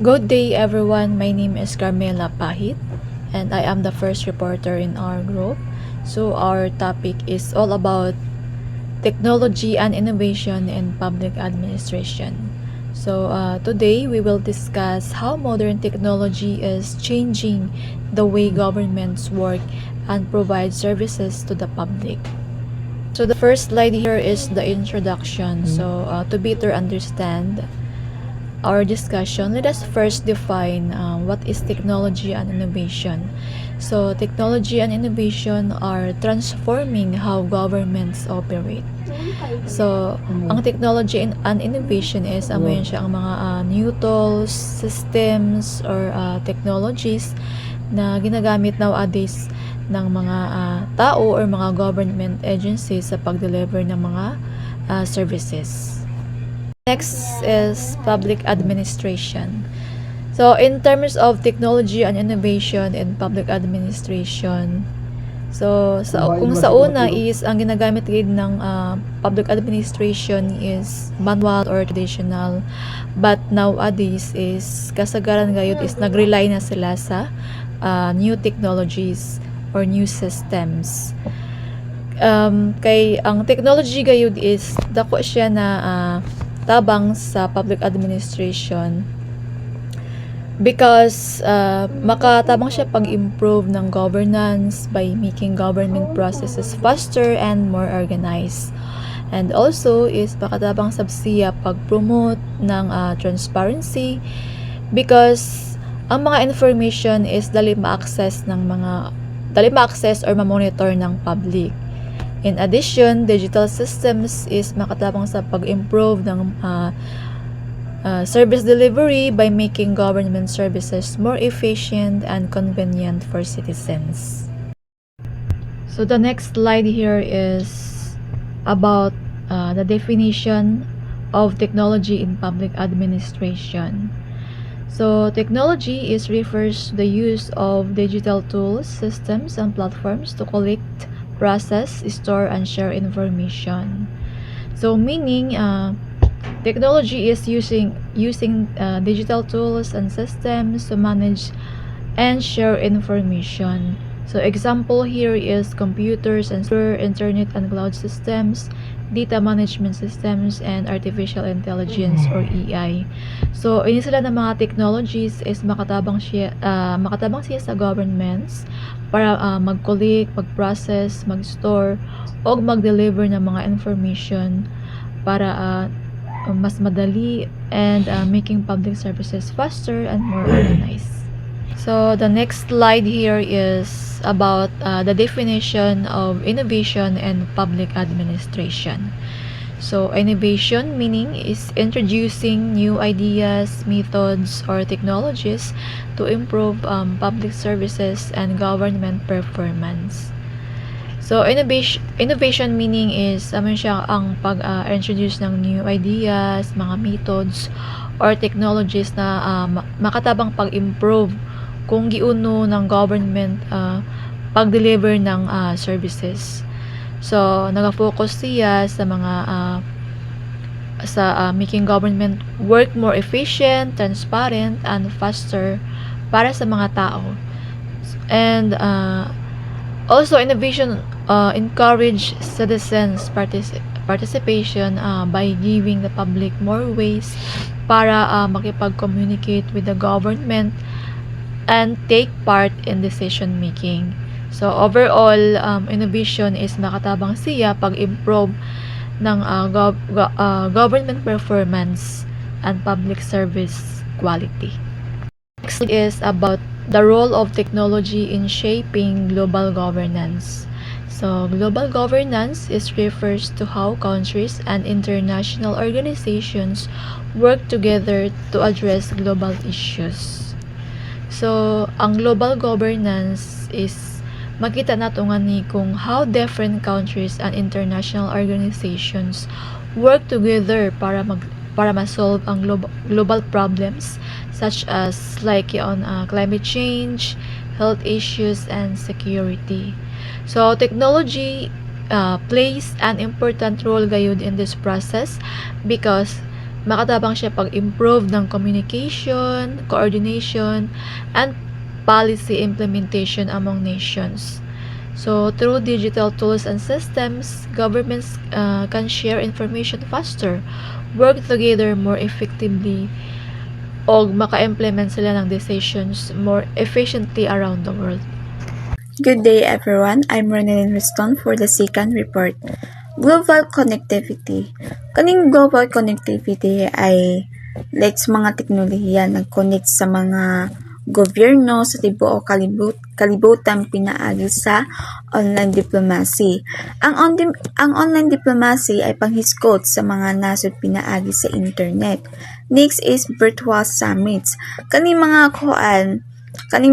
Good day everyone, my name is Carmela Pahit and I am the first reporter in our group. So our topic is all about technology and innovation in public administration. So today we will discuss how modern technology is changing the way governments work and provide services to the public. So the first slide here is the introduction. So to better understand our discussion, let us first define what is technology and innovation. So, technology and innovation are transforming how governments operate. So, ang technology and innovation is yun siya ang mga new tools, systems, or technologies na ginagamit nowadays ng mga tao or mga government agencies sa pag-deliver ng mga services. Next is public administration. So, in terms of technology and innovation in public administration, so kung sa una is ang ginagamit rin ng public administration is manual or traditional, but nowadays is kasagaran ngayon is nag-rely na sila sa new technologies or new systems. Kay ang technology gayud is dako siya na tabang sa public administration because makatabang siya pag-improve ng governance by making government processes faster and more organized. And also is makatabang sab siya pag-promote ng transparency because ang mga information is dali ma-access or ma-monitor ng public. In addition, digital systems is makatabang sa pag-improve ng service delivery by making government services more efficient and convenient for citizens. So the next slide here is about the definition of technology in public administration. So technology refers to the use of digital tools, systems, and platforms to collect, process, store, and share information. So meaning technology is using digital tools and systems to manage and share information. So example here is computers and internet and cloud systems, data management systems, and artificial intelligence or AI. So ini sila ng mga technologies is makatabang siya sa governments para mag-collect, mag-process, mag-store o mag-deliver ng mga information para mas madali and making public services faster and more organized. So the next slide here is about the definition of innovation and public administration. So innovation meaning is introducing new ideas, methods, or technologies to improve public services and government performance. So innovation meaning is siya ang pag-introduce ng new ideas, mga methods, or technologies na makatabang pag-improve kung giuno ng government pag-deliver ng services. So nag-focus siya sa mga making government work more efficient, transparent, and faster para sa mga tao. And also innovation encourage citizens participation by giving the public more ways para makipag-communicate with the government and take part in decision making. So overall, innovation is makatabang siya pag-improve ng government performance and public service quality. Next is about the role of technology in shaping global governance. So global governance refers to how countries and international organizations work together to address global issues. So, ang global governance is makita nato nga ni kung how different countries and international organizations work together para ma-solve ang global problems such as like on climate change, health issues, and security. So, technology plays an important role gayud in this process because makatabang siya pag-improve ng communication, coordination, and policy implementation among nations. So, through digital tools and systems, governments can share information faster, work together more effectively, o maka-implement sila ng decisions more efficiently around the world. Good day everyone, I'm Ronelyn Riston for the second report. Global connectivity. Kaning global connectivity ay like sa mga teknolohiya nag-connect sa mga gobyerno sa tibuok kalibutan pinaagi sa online diplomacy. Ang online diplomacy ay panghiskot sa mga nasod pinaagi sa internet. Next is virtual summits. Kaning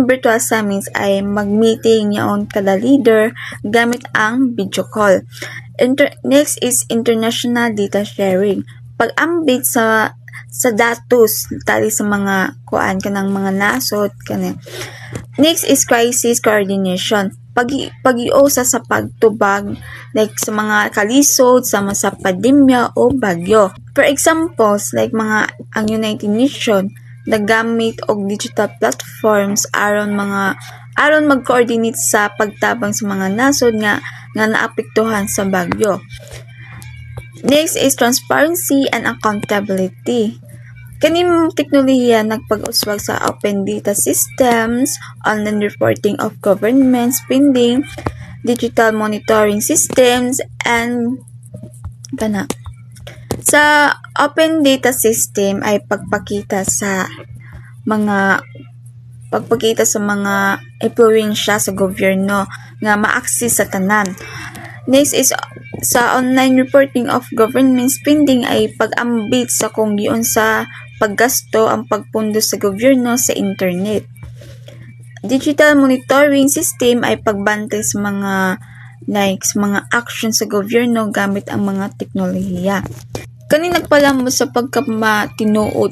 virtual summits ay mag-meeting yaon kada leader gamit ang video call. Next is international data sharing. Pag-ambit sa datos tali sa mga kanang mga nasod kani. Next is crisis coordination. Pag-iusa sa pagtubag like sa mga kalisod sama sa pandemya o bagyo. For examples like ang United Nations nagamit og digital platforms aron mag-coordinate sa pagtabang sa mga nasod nga naapektuhan sa bagyo. Next is transparency and accountability. Kaning teknolohiya nagpag-uswag sa open data systems, online reporting of government spending, digital monitoring systems, and sa open data system ay pagpakita sa mga impluwensya sa gobyerno nga ma-access sa tanan. Next is sa online reporting of government spending ay pag-ambit sa kung giun sa paggasto ang pagpundo sa gobyerno sa internet. Digital monitoring system ay pagbantay sa mga action sa gobyerno gamit ang mga teknolohiya. Kani nagpalamo sa pagkamatinuod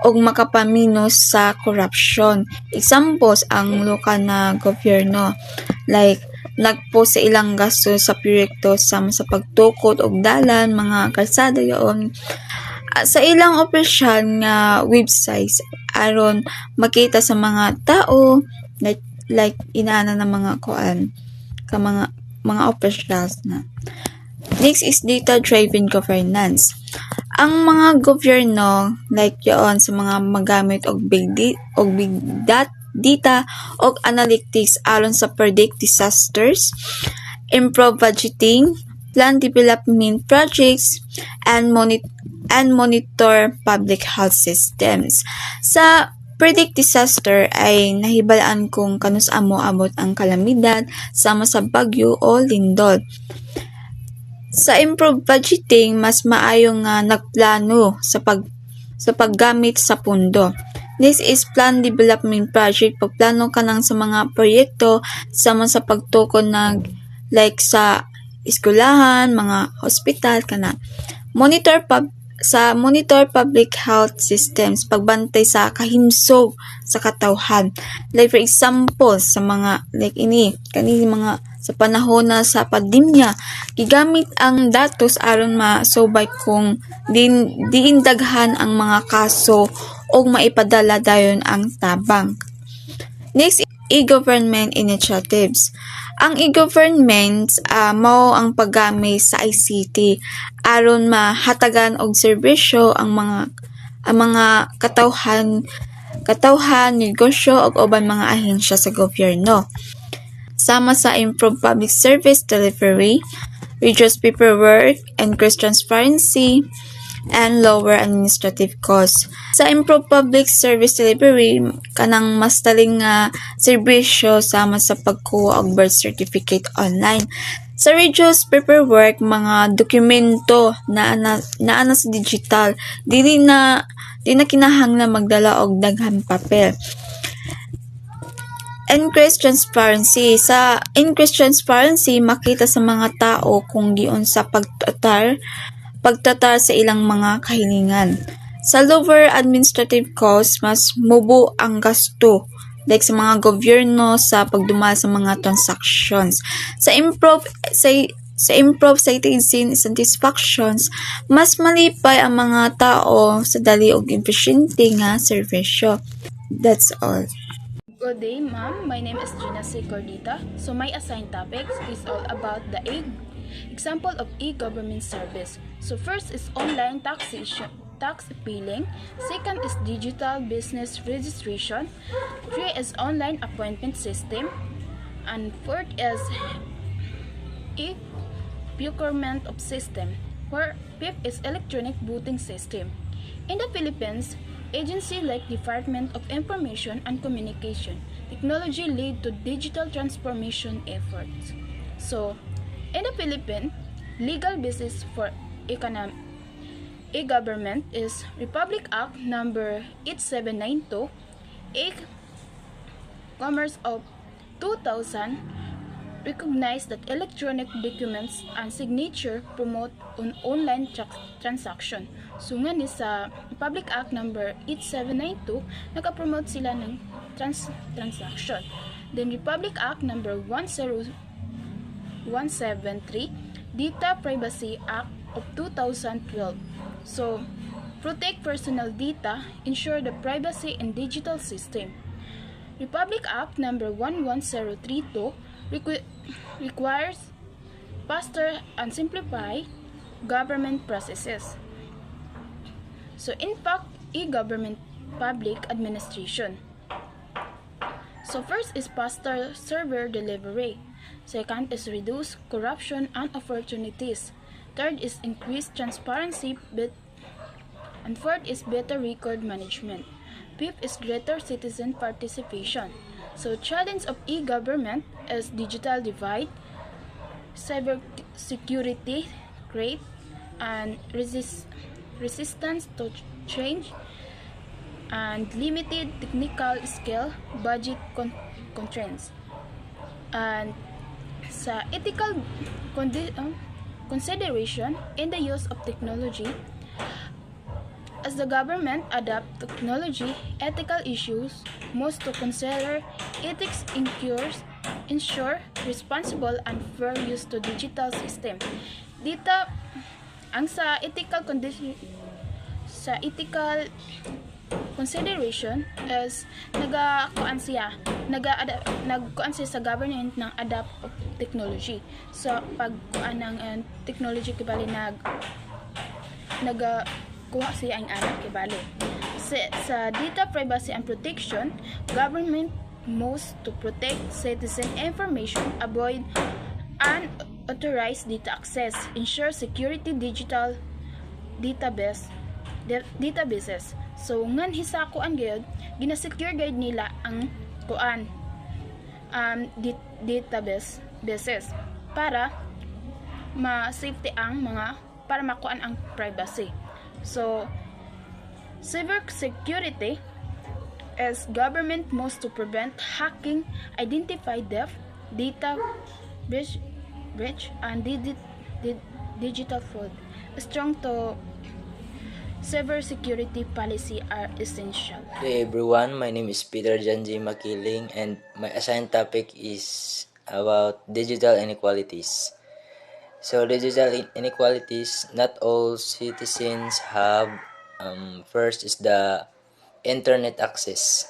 o makapaminos sa corruption. Examples ang lokal na gobyerno like nagpost sa ilang gasto sa proyekto sa pagtukod og dalan, mga kalsada yaon sa ilang opisyal nga websites aron makita sa mga tao like inaana ng mga mga officials na. Next is data-driven governance. Ang mga gobyerno like yaon sa mga magamit og big data og analytics aron sa predict disasters, improve budgeting, plan development projects, and monitor public health systems. Sa predict disaster ay nahibalaan kung kanus amo-abot ang kalamidad sama sa bagyo o lindol. Sa improve budgeting, mas maayo nga nagplano sa paggamit sa pundo. This is plan development project. Pagplano ka nang sa mga proyekto sama sa pagtukon like sa eskwelahan, mga hospital kana. Monitor public health systems, pagbantay sa kahimsog sa katawhan. Like for example, sa mga mga sa panahon na sa pandemya, gigamit ang datos aron masubay kung diindaghan ang mga kaso o maipadala dayon ang tabang. Next, e-government initiatives. Ang e-government mao ang paggamit sa ICT aron mahatagan og serbisyo ang mga katawhan, negosyo ug uban mga ahensya sa gobyerno. Sama sa improve public service delivery, reduce paperwork, increase transparency, and lower administrative costs. Sa improve public service delivery, kanang mas taling serbisyo sama sa pagkuha og birth certificate online. Sa reduce paperwork, mga dokumento na sa digital, di na kinahanglan magdala og daghang papel. Increase transparency. Sa increase transparency, makita sa mga tao kung giun sa pagtatar sa ilang mga kahilingan. Sa lower administrative costs, mas mubo ang gasto like sa mga gobyerno sa pagdumal sa mga transactions. Sa Sa improve citizen satisfactions, mas malipay ang mga tao sa dali ug efficiente nga serbisyo. That's all. Good day, ma'am. My name is Gina C. Cordita. So my assigned topics is all about the example of e-government service. So first is online tax appealing. Second is digital business registration. Three is online appointment system. And fourth is e-procurement of system. Where fifth is electronic voting system. In the Philippines, agencies like Department of Information and Communication Technology lead to digital transformation efforts. So, in the Philippines, legal basis for e-government is Republic Act number 8792, E-Commerce of 2000, recognize that electronic documents and signature promote an online transaction. So nga ni sa Public Act number 8792, nakapromote sila ng transaction. Then Republic Act number 10173, Data Privacy Act of 2012. So, protect personal data, ensure the privacy in digital system. Republic Act number 11032 requires faster and simplify government processes. So, impact e-government public administration. So, first is faster server delivery. Second is reduce corruption and opportunities. Third is increased transparency, and fourth is better record management. Fifth is greater citizen participation. So, challenge of e-government is digital divide, cyber security rate, and resistance to change, and limited technical skill, budget constraints. And sa ethical consideration in the use of technology, as the government adapt technology, ethical issues must to consider ethics ensure responsible and fair use to digital system. Dito, ang sa ethical consideration is nagkuan siya sa government ng adapt of technology. So pagkuan ng technology kibali kuha siya ang anak kibali. Sa data privacy and protection, government must to protect citizen information, avoid unauthorized data access, ensure security digital databases. So ngan hisakuan gyud ginasecure guide nila ang kuan databases para ma-safety ang para makuan ang privacy. So, cyber security is government must to prevent hacking, identify theft, data breach, and digital fraud. Strong to cyber security policy are essential. Hey everyone, my name is Peter Janji Makiling and my assigned topic is about digital inequalities. So digital inequalities, not all citizens have. First is the internet access.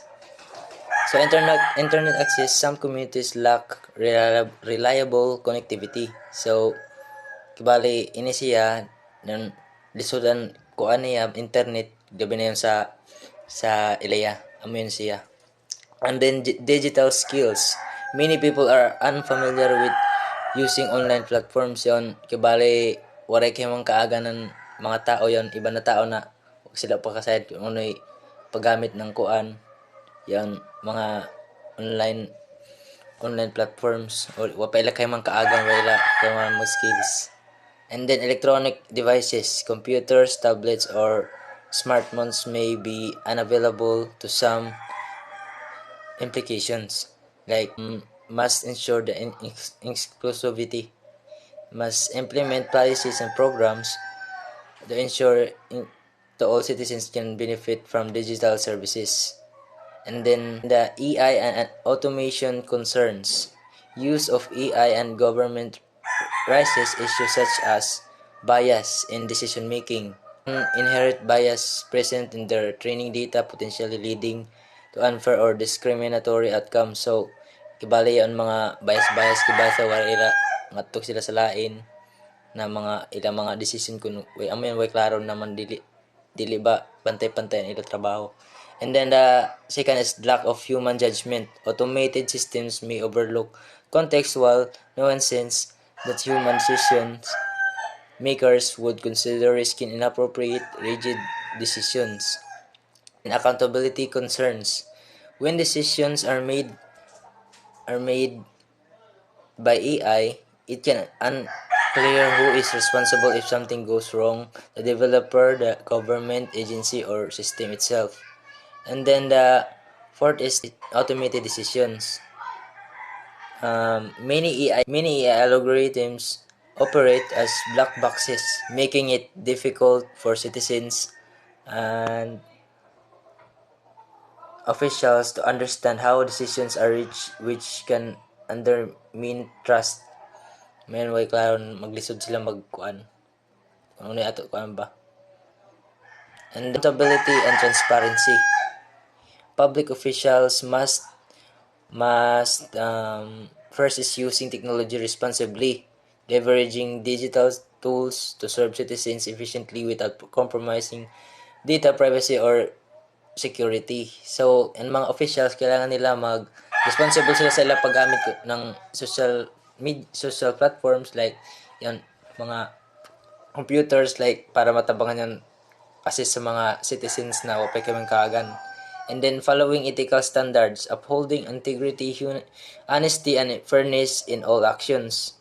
So internet access, some communities lack reliable connectivity. So kibali ini siya ng lisudan ko niya internet gabi na yun sa ilaya amin siya. And then digital skills, many people are unfamiliar with using online platforms yon kibali waray kay mga kaaga ng mga tao yon, iba na tao na sila pa kasayad kung ano'y paggamit ng kuan yung mga online platforms o wapaila kay mga kaagang wala kay mga skills. And then electronic devices, computers, tablets, or smartphones may be unavailable to some implications like must ensure the inclusivity, must implement policies and programs to ensure to all citizens can benefit from digital services. And then the AI and automation concerns, use of AI and government raises issues such as bias in decision making, inherent bias present in their training data potentially leading to unfair or discriminatory outcomes. So kibali ang mga bias kibali sa wala ngadto sila sa lain na mga ilang mga decision kun way amoy way klaro naman dili ba pantay-pantay ang ilang trabaho. And then the second is lack of human judgment. Automated systems may overlook contextual nuances that human decisions makers would consider risking inappropriate, rigid decisions. And accountability concerns. When decisions are made by AI, it can unclear who is responsible if something goes wrong, the developer, the government agency, or system itself. And then the fourth is automated decisions. Many AI algorithms operate as black boxes, making it difficult for citizens and officials to understand how decisions are reached, which can undermine trust. Mayon way klaro maglisod sila magkuan. Ano ni ato kuan ba? And accountability and transparency. Public officials must first is using technology responsibly, leveraging digital tools to serve citizens efficiently without compromising data privacy or security. So, ang mga officials kailangan nila responsible sila sa ilang paggamit ng social platforms like yan mga computers like para matabangan yan assist sa mga citizens na wapay kaming kaagan. And then following ethical standards, upholding integrity, honesty, and fairness in all actions.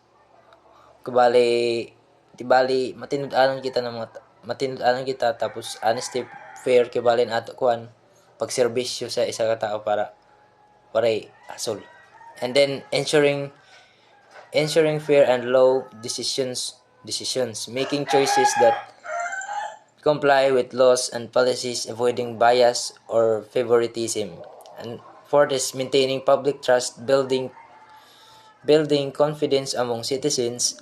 Tibali matinud-anon kita tapos honesty, fair kibali ato kuan pagserbisyo sa isa ka tao para asol. And then ensuring fair and low decisions, making choices that comply with laws and policies, avoiding bias or favoritism. And fourth is maintaining public trust, building confidence among citizens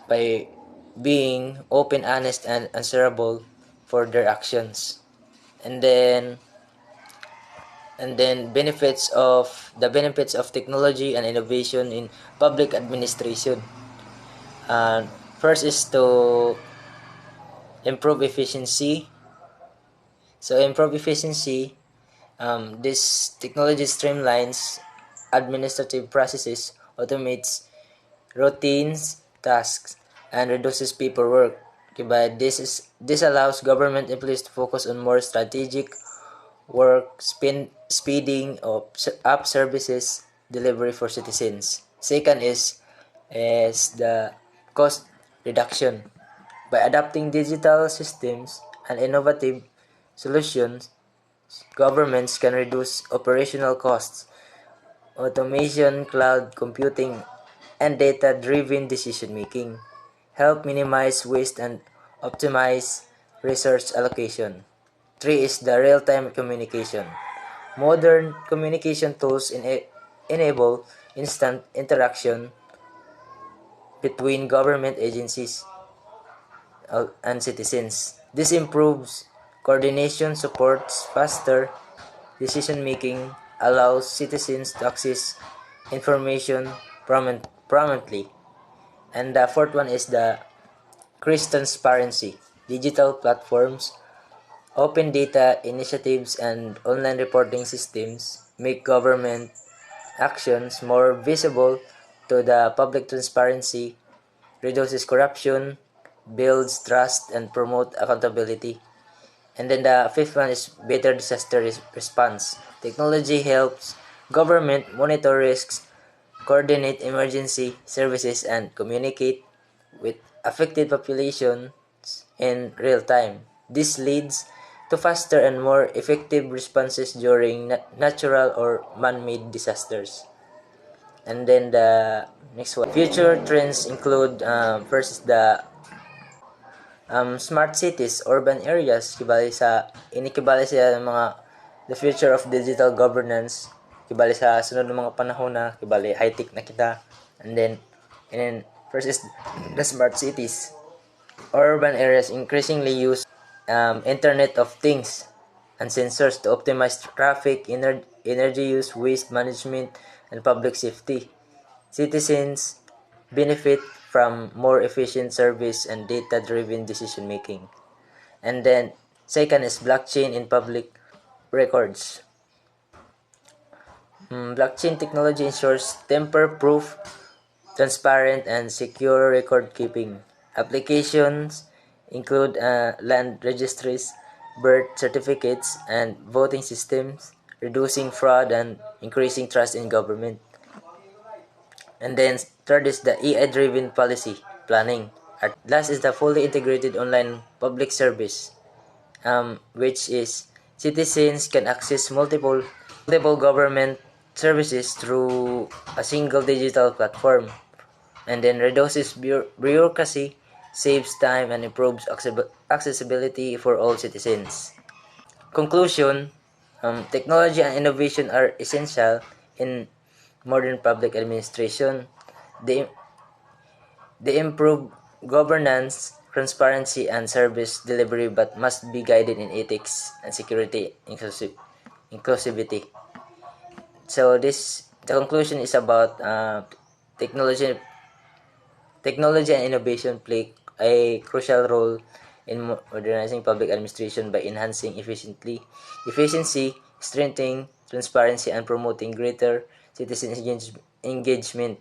by being open, honest, and answerable for their actions. And then benefits of technology and innovation in public administration. First is to improve efficiency. So improve efficiency, this technology streamlines administrative processes, automates routines, tasks, and reduces paperwork. But this allows government employees to focus on more strategic work, speeding up services delivery for citizens. Second is the cost reduction. By adopting digital systems and innovative solutions, governments can reduce operational costs. Automation, cloud computing, and data-driven decision-making help minimize waste and optimize resource allocation. 3 is the real-time communication. Modern communication tools enable instant interaction between government agencies and citizens. This improves coordination, supports faster decision-making, allows citizens to access information promptly. And the fourth one is the increased transparency. Digital platforms, open data initiatives, and online reporting systems make government actions more visible to the public. Transparency reduces corruption, builds trust, and promote accountability. And then the fifth one is better disaster response. Technology helps government monitor risks, coordinate emergency services, and communicate with affected populations in real time. This leads to faster and more effective responses during natural or man-made disasters. And then the next one. Future trends include first is the smart cities, urban areas. Kibali sa mga the future of digital governance. Kibali sa sunod ng mga panahon na kibali high-tech na kita. And then first is the smart cities. Urban areas increasingly use Internet of Things and sensors to optimize traffic, energy use, waste management, and public safety. Citizens benefit from more efficient service and data-driven decision making. And then second is blockchain in public records. Blockchain technology ensures tamper-proof, transparent, and secure record keeping. Applications include land registries, birth certificates, and voting systems, reducing fraud and increasing trust in government. And then third is the AI-driven policy planning. Last is the fully integrated online public service, which is citizens can access multiple government services through a single digital platform, and then reduces bureaucracy, saves time, and improves accessibility for all citizens. Conclusion: technology and innovation are essential in modern public administration. They, they improve governance, transparency, and service delivery, but must be guided in ethics and security inclusivity. So the conclusion is about technology and innovation play a crucial role in modernizing public administration by enhancing efficiency, strengthening transparency, and promoting greater citizen engagement.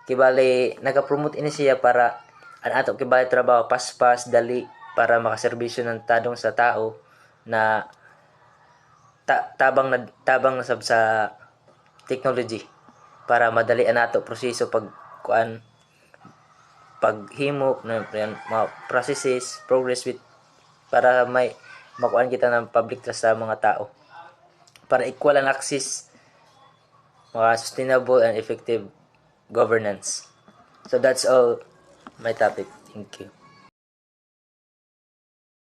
Kibali nagapromote ini siya para ang ato kibali trabaho paspas dali para makaserbisyo ng tadong sa tao na tabang na sab sa technology para madali nato proseso paghimo ng mga processes progress with para may makuan kita ng public trust sa mga tao para equal ang access mga sustainable and effective governance. So that's all my topic. Thank you.